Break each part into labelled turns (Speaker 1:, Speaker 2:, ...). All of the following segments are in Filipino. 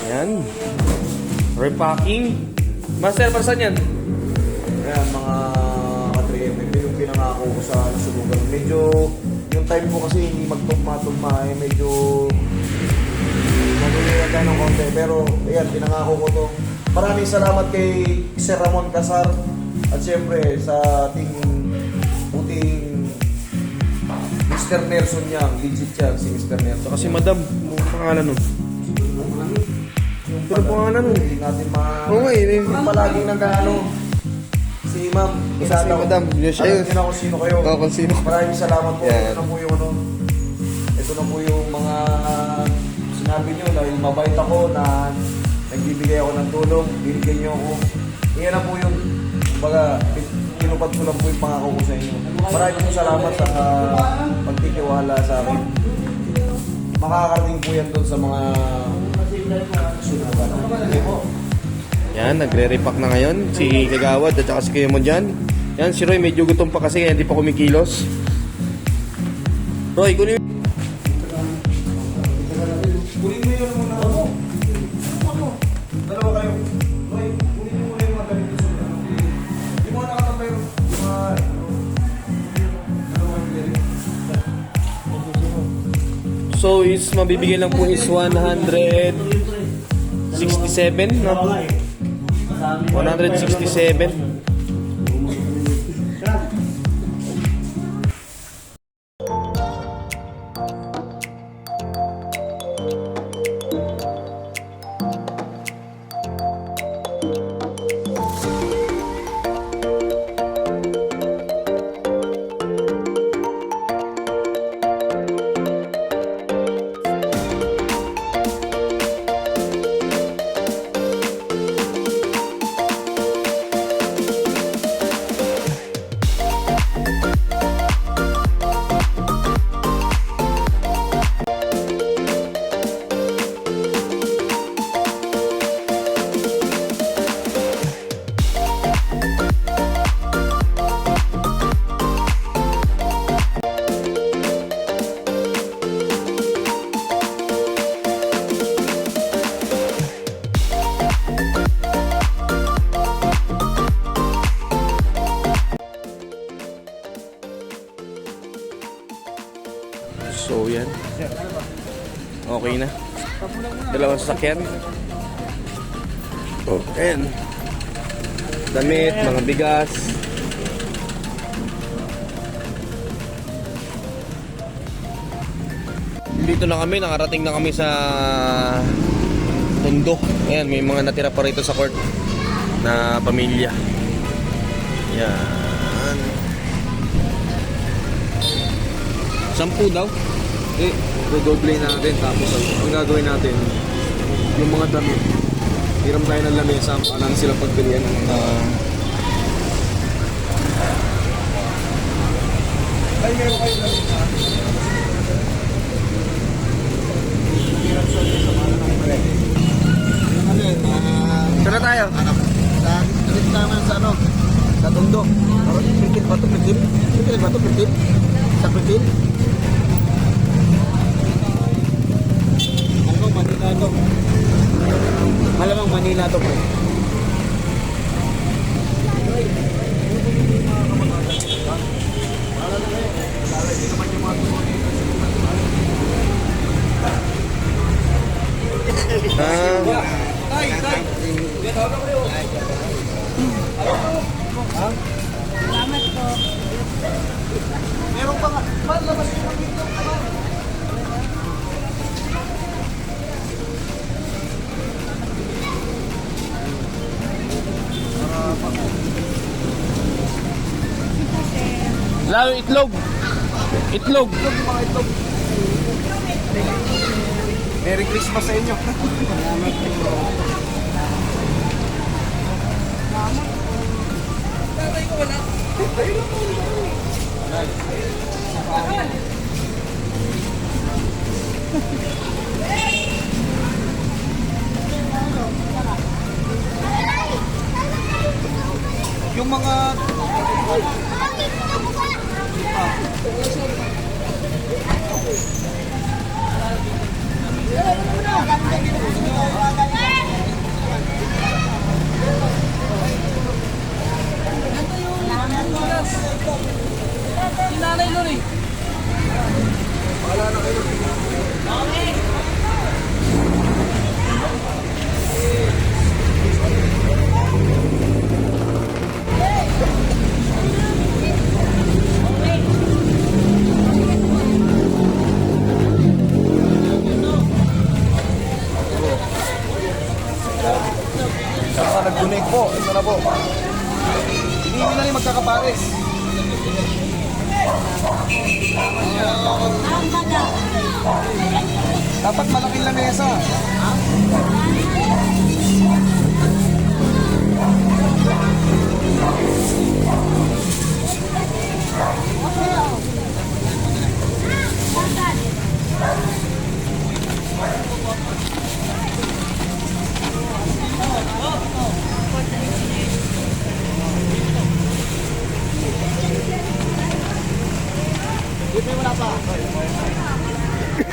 Speaker 1: Ayan. Repacking. Master, para saan yan?
Speaker 2: Ayan, mga ka-3M, yung pinangako ko sa nasubukan. Medyo, yung time ko kasi hindi magtugma-tugma, medyo magulihan ng konti. Pero, ayan, pinangako ko to. Maraming salamat kay Sir Ramon Casar at siyempre sa ating puting Mr. Nelson Yang, legit yan si Mr. Nelson.
Speaker 1: Kasi madam, ano pangalan nun? Ano pangalan nun?
Speaker 2: Hindi natin
Speaker 1: Oo nga, yun.
Speaker 2: Yung palaging nag-ano, si Ma'am,
Speaker 1: Si Madam, yun siya yun.
Speaker 2: Alam niyo na kung sino kayo.
Speaker 1: Oo, kung sino.
Speaker 2: Maraming salamat po.
Speaker 1: Yan.
Speaker 2: Ito na po yung ano. Ito na po yung mga sinabi niyo dahil mabait ako na nagbibigay ako ng tulong, binigyan niyo ako. Iyan na po yun. Kumbaga, tinupad ko lang po yung pangako ko sa inyo. Maraming po salamat sa pagtitiwala sa akin. Makakarating po yan doon sa mga sunugan. Okay po.
Speaker 1: Yan, nagre-repack na ngayon. Si Kagawad at saka si Kuya Mon dyan. Yan, si Roy medyo gutom pa kasi kaya hindi pa kumikilos. Roy, kunin mo.
Speaker 2: Kunin mo yun muna. Ano? Dalawa kayo. Roy, kunin mo muna yung mga ganito sa ano. Yung mga nakatambay yung mga dalawang pili.
Speaker 1: So, is mabibigyan lang po is 167, no? 167. So, yan. Okay na. Dalawang sasakyan. Oh, ayan. Damit, mga bigas. Dito na kami, nakarating na kami sa Tondo. Ayan, may mga natira pa rito sa court na pamilya. Yan. 10 daw.
Speaker 2: Dodoble natin tapos ang gagawin natin yung mga damit. Hiram tayo ng lamesa para lang sila pagbilian ng ay meron kayo lamesa. Hiram sa mga ng pare. Ano yun?
Speaker 1: Saan na tayo?
Speaker 2: Naman sa ano? Sa Tondo. Pritil ba ito? Pritil ba ito? Pritil? Sa Pritil? Manila to. Malamang Manila to, pre.
Speaker 3: Salamat po.
Speaker 2: Meron pa nga. Labas yung mag-ito.
Speaker 1: Lalo itlog. Itlog.
Speaker 2: Mga itlog. Merry Christmas sa inyo. Salamat po. Tatay ko wala. Yung mga Sa mga nag-donate po, ito na po. Hindi nyo na rin magkakapares. Dapat malaking lamesa.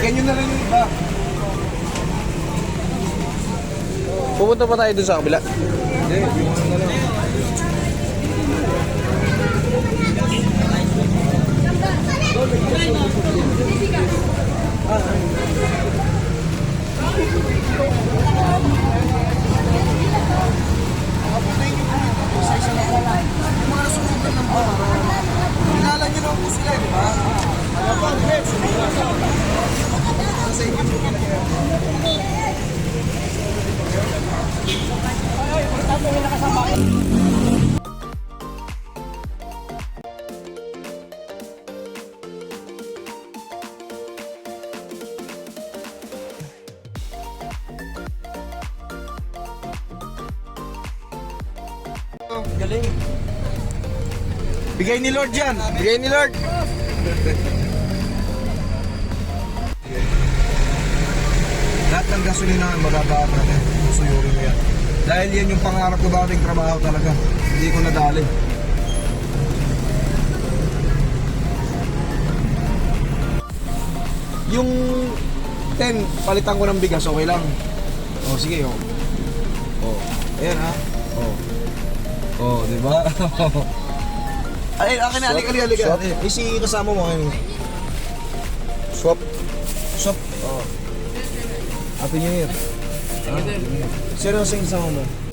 Speaker 2: Ganyan na rin yung iba.
Speaker 1: Pupunta pa tayo dun sa kabila.
Speaker 2: Hindi, yung ano na lang. Kilala niyo naman po sila, di ba? Galing. Bigay ni Lord yan.
Speaker 1: Bigay ni Lord.
Speaker 2: Lahat ng gasolina magabaan natin. Suyurin mo yan. Dahil yan yung pangarap ko dating trabaho talaga. Hindi ko nadali. Yung 10, palitan ko ng bigas, okay lang. Oh, sige, oh. Oh, ayan ha. Oh. Oh, di ba? Ay, akin na, alik.
Speaker 1: Swap.
Speaker 2: Eh, si kasama mo, ayun.
Speaker 1: Swap.
Speaker 2: Shop. Oh. Happy New Year. Seryoso yung kasama mo.